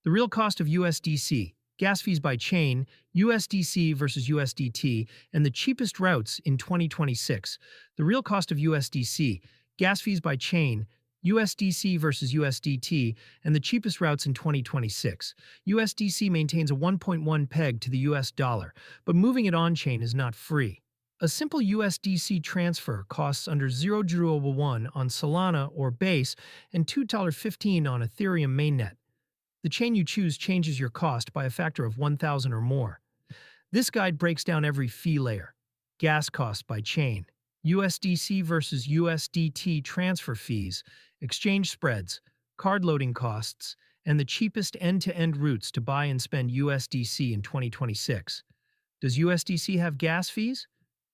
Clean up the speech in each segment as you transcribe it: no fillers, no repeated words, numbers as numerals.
The real cost of USDC, gas fees by chain, USDC versus USDT, and the cheapest routes in 2026. The real cost of USDC, gas fees by chain, USDC versus USDT, and the cheapest routes in 2026. USDC maintains a 1.1 peg to the US dollar, but moving it on-chain is not free. A simple USDC transfer costs under 0.01 on Solana or Base and $2.15 on Ethereum mainnet. The chain you choose changes your cost by a factor of 1,000 or more. This guide breaks down every fee layer. Gas costs by chain, USDC versus USDT transfer fees, exchange spreads, card loading costs, and the cheapest end-to-end routes to buy and spend USDC in 2026. Does USDC have gas fees?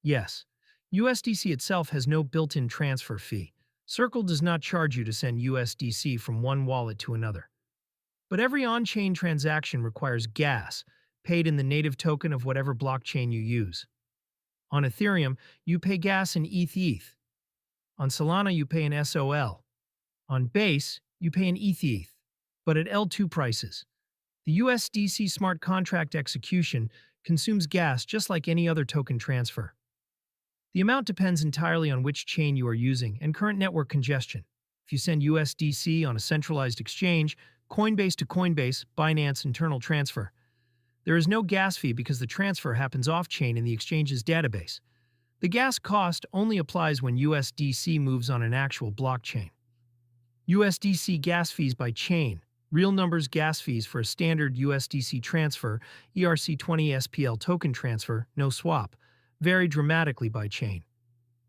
Yes. USDC itself has no built-in transfer fee. Circle does not charge you to send USDC from one wallet to another. But every on-chain transaction requires gas, paid in the native token of whatever blockchain you use. On Ethereum, you pay gas in ETH. On Solana, you pay in SOL. On Base, you pay in ETH, but at L2 prices. The USDC smart contract execution consumes gas just like any other token transfer. The amount depends entirely on which chain you are using and current network congestion. If you send USDC on a centralized exchange, Coinbase to Coinbase, Binance internal transfer, there is no gas fee because the transfer happens off-chain in the exchange's database. The gas cost only applies when USDC moves on an actual blockchain. USDC gas fees by chain. Real numbers gas fees for a standard USDC transfer, ERC20 SPL token transfer, no swap, vary dramatically by chain.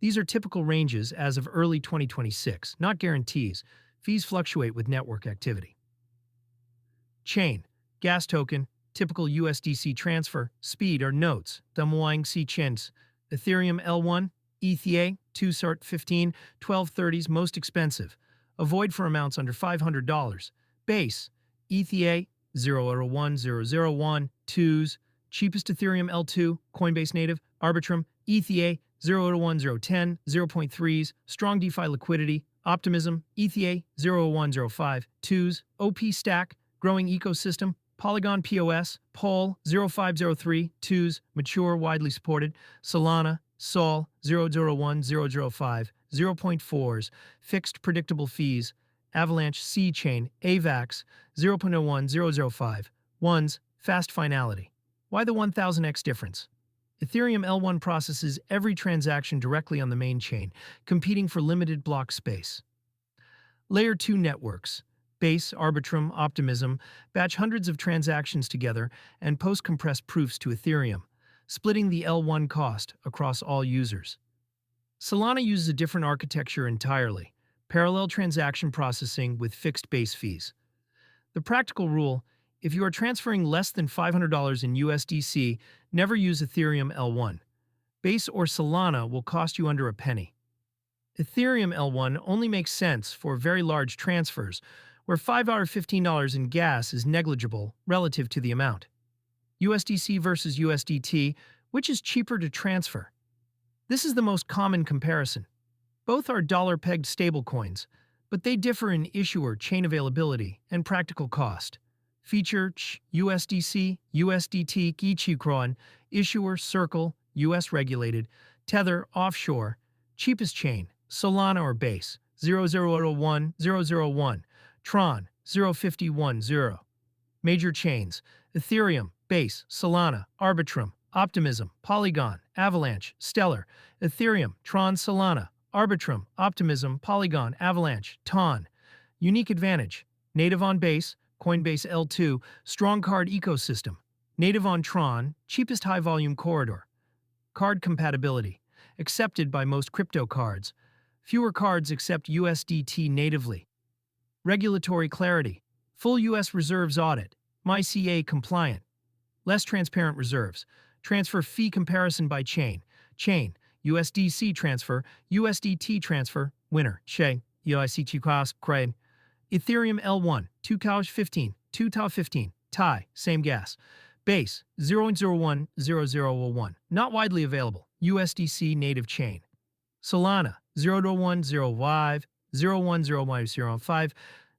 These are typical ranges as of early 2026, not guarantees. Fees fluctuate with network activity. Chain, gas token, typical USDC transfer, speed or notes, Damuang C chins, Ethereum L1, ETH, 2 sort 15, 1230s most expensive. Avoid for amounts under $500. Base, ETH, 0.01001, 2s, cheapest Ethereum L2, Coinbase native, Arbitrum, ETH, 0.01010, 0.3s, strong DeFi liquidity, Optimism, ETH, 0.0105, 2s, OP stack, growing ecosystem, Polygon POS, Pol, 0503, 2s, mature, widely supported, Solana, Sol, 0.01005, 0.4s, fixed predictable fees, Avalanche C chain, AVAX, 0.01005, 1s, fast finality. Why the 1000x difference? Ethereum L1 processes every transaction directly on the main chain, competing for limited block space. Layer 2 networks, Base, Arbitrum, Optimism, batch hundreds of transactions together and post-compress proofs to Ethereum, splitting the L1 cost across all users. Solana uses a different architecture entirely, parallel transaction processing with fixed base fees. The practical rule: if you are transferring less than $500 in USDC, never use Ethereum L1. Base or Solana will cost you under a penny. Ethereum L1 only makes sense for very large transfers, where $5 or $15 in gas is negligible relative to the amount. USDC versus USDT, which is cheaper to transfer? This is the most common comparison. Both are dollar-pegged stablecoins, but they differ in issuer, chain availability, and practical cost. Feature, USDC, USDT, Gichikron, issuer, Circle, US regulated, Tether, offshore, cheapest chain, Solana or Base, 0.001, 0.001, Tron, 0.510. Major chains, Ethereum, Base, Solana, Arbitrum, Optimism, Polygon, Avalanche, Stellar, Ethereum, Tron, Solana, Arbitrum, Optimism, Polygon, Avalanche, TON. Unique advantage, native on Base, Coinbase L2, strong card ecosystem, native on Tron, cheapest high-volume corridor. Card compatibility, accepted by most crypto cards. Fewer cards accept USDT natively. Regulatory clarity, full U.S. reserves audit, MyCA compliant. Less transparent reserves, transfer fee comparison by chain, USDC transfer, USDT transfer, winner, USDT cost, crane. Ethereum L1, 2,015, 2,015, TAI, same gas. Base, 0.01, 0.001, not widely available, USDC native chain. Solana, 0.105, 0.1005,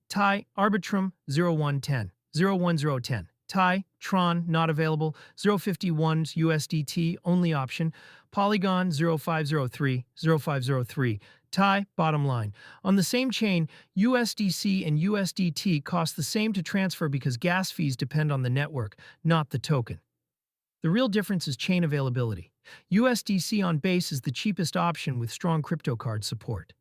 TAI, Arbitrum, 0.110, 01010. TIE, Tron, not available. 051's USDT, only option. Polygon 0503, 0503. TIE, bottom line. On the same chain, USDC and USDT cost the same to transfer because gas fees depend on the network, not the token. The real difference is chain availability. USDC on Base is the cheapest option with strong crypto card support.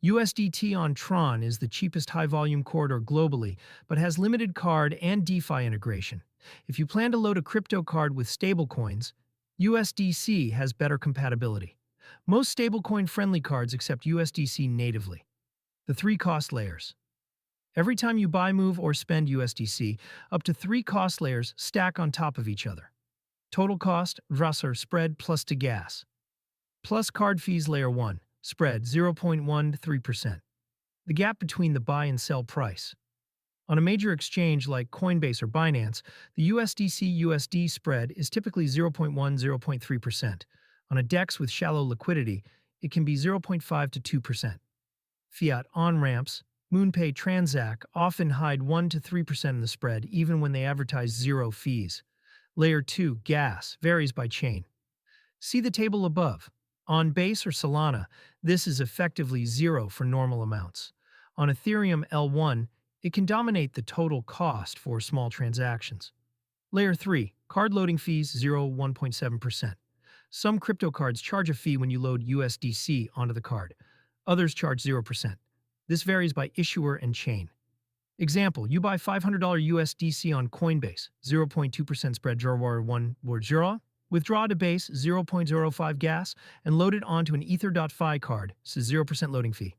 USDT on Tron is the cheapest high-volume corridor globally, but has limited card and DeFi integration. If you plan to load a crypto card with stablecoins, USDC has better compatibility. Most stablecoin-friendly cards accept USDC natively. The 3 cost layers. Every time you buy, move, or spend USDC, up to 3 cost layers stack on top of each other. Total cost, Wasser spread plus to gas. Plus card fees layer 1, spread 0.13%. The gap between the buy and sell price. On a major exchange like Coinbase or Binance, the USDC-USD spread is typically 0.1–0.3%. On a DEX with shallow liquidity, it can be 0.5 to 2%. Fiat on-ramps, MoonPay Transact often hide 1 to 3% in the spread even when they advertise 0 fees. Layer 2, gas, varies by chain. See the table above. On Base or Solana, this is effectively 0 for normal amounts. On Ethereum L1, it can dominate the total cost for small transactions. Layer 3, card loading fees 1.7%. Some crypto cards charge a fee when you load USDC onto the card. Others charge 0%. This varies by issuer and chain. Example, you buy $500 USDC on Coinbase, 0.2% spread draw 1 withdraw, withdraw to Base 0.05 gas, and load it onto an Ether.fi card, so 0% loading fee.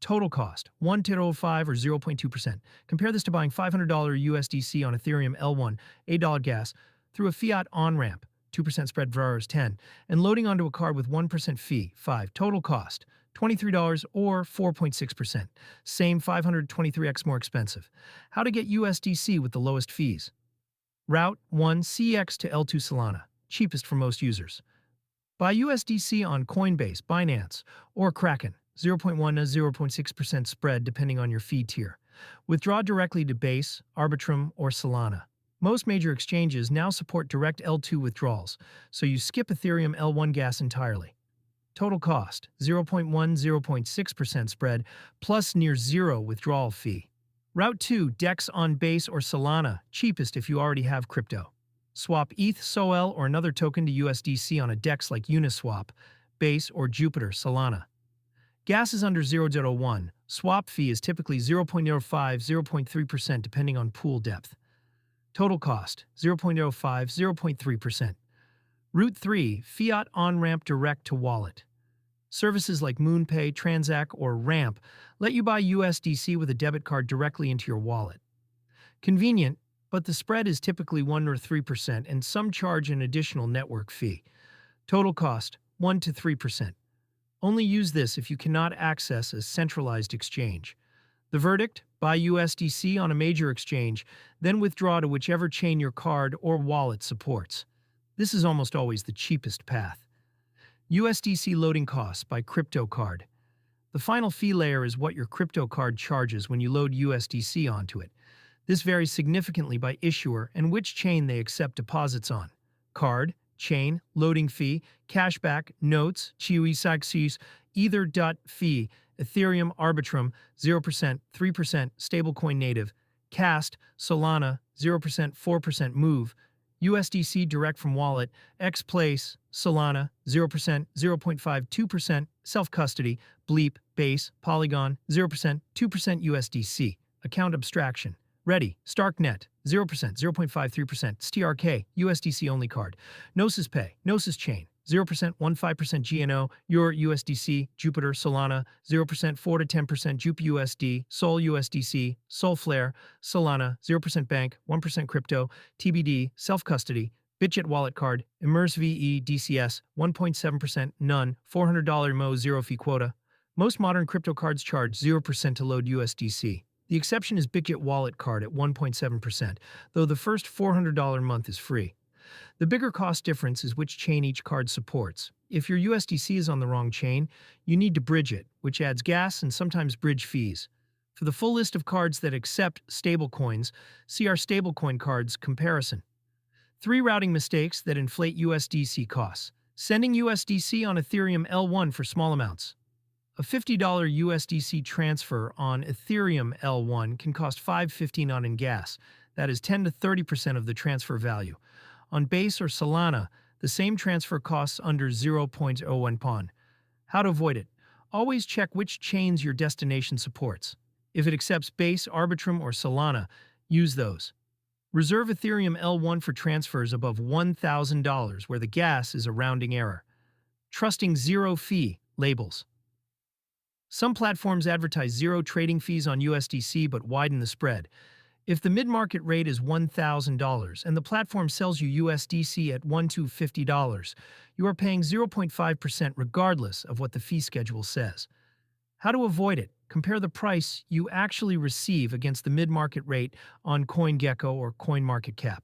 Total cost, 1.05 or 0.2%. Compare this to buying $500 USDC on Ethereum L1, $8 gas, through a fiat on-ramp, 2% spread VRs 10, and loading onto a card with 1% fee, 5. Total cost, $23 or 4.6%. Same 523x more expensive. How to get USDC with the lowest fees. Route 1 CX to L2 Solana, cheapest for most users. Buy USDC on Coinbase, Binance, or Kraken, 0.1 to 0.6% spread depending on your fee tier. Withdraw directly to Base, Arbitrum, or Solana. Most major exchanges now support direct L2 withdrawals, so you skip Ethereum L1 gas entirely. Total cost, 0.1–0.6% spread, plus near 0 withdrawal fee. Route 2, DEX on Base or Solana, cheapest if you already have crypto. Swap ETH, SOL, or another token to USDC on a DEX like Uniswap, Base, or Jupiter, Solana. Gas is under 0.01. Swap fee is typically 0.05–0.3% depending on pool depth. Total cost, 0.05–0.3%. Route 3, Fiat on-ramp direct to wallet. Services like MoonPay, Transact, or Ramp let you buy USDC with a debit card directly into your wallet. Convenient, but the spread is typically 1 or 3% and some charge an additional network fee. Total cost, 1 to 3%. Only use this if you cannot access a centralized exchange. The verdict? Buy USDC on a major exchange, then withdraw to whichever chain your card or wallet supports. This is almost always the cheapest path. USDC loading costs by crypto card. The final fee layer is what your crypto card charges when you load USDC onto it. This varies significantly by issuer and which chain they accept deposits on. Card, chain, loading fee, cashback, notes, chiuisaksis, ether.fee, Ethereum, Arbitrum, 0%, 3%, stablecoin native, Cast, Solana, 0%, 4% move, USDC direct from wallet, Xplace, Solana, 0%, 0.52%, self-custody, Bleep, Base, Polygon, 0%, 2% USDC, account abstraction. Ready, Starknet, 0%, 0.53%, STRK, USDC only card. Gnosis Pay, Gnosis Chain, 0%, 1.5% GNO, Your USDC, Jupiter, Solana, 0%, 4 to 10% JupUSD, Sol USDC, Solflare, Solana, 0% Bank, 1% Crypto, TBD, Self-Custody, BitJet Wallet Card, Immerse VE, DCS, 1.7%, None, $400 MO, 0 fee quota. Most modern crypto cards charge 0% to load USDC. The exception is BitJet Wallet Card at 1.7%, though the first $400 month is free. The bigger cost difference is which chain each card supports. If your USDC is on the wrong chain, you need to bridge it, which adds gas and sometimes bridge fees. For the full list of cards that accept stablecoins, see our stablecoin cards comparison. 3 routing mistakes that inflate USDC costs. Sending USDC on Ethereum L1 for small amounts. A $50 USDC transfer on Ethereum L1 can cost $5.15 on gas. That is 10 to 30% of the transfer value. On Base or Solana, the same transfer costs under 0.01 pawn. How to avoid it? Always check which chains your destination supports. If it accepts Base, Arbitrum, or Solana, use those. Reserve Ethereum L1 for transfers above $1,000 where the gas is a rounding error. Trusting zero-fee labels. Some platforms advertise zero trading fees on USDC but widen the spread. If the mid-market rate is $1,000 and the platform sells you USDC at $1,250, you are paying 0.5% regardless of what the fee schedule says. How to avoid it? Compare the price you actually receive against the mid-market rate on CoinGecko or CoinMarketCap.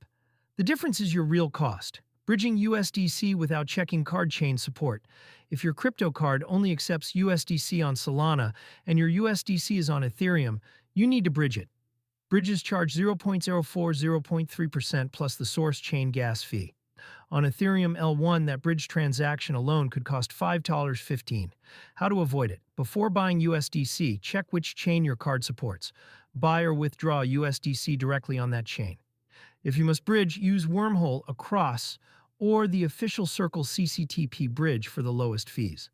The difference is your real cost. Bridging USDC without checking card chain support. If your crypto card only accepts USDC on Solana and your USDC is on Ethereum, you need to bridge it. Bridges charge 0.04–0.3% plus the source chain gas fee. On Ethereum L1, that bridge transaction alone could cost $5.15. How to avoid it? Before buying USDC, check which chain your card supports. Buy or withdraw USDC directly on that chain. If you must bridge, use Wormhole across or the official Circle CCTP bridge for the lowest fees.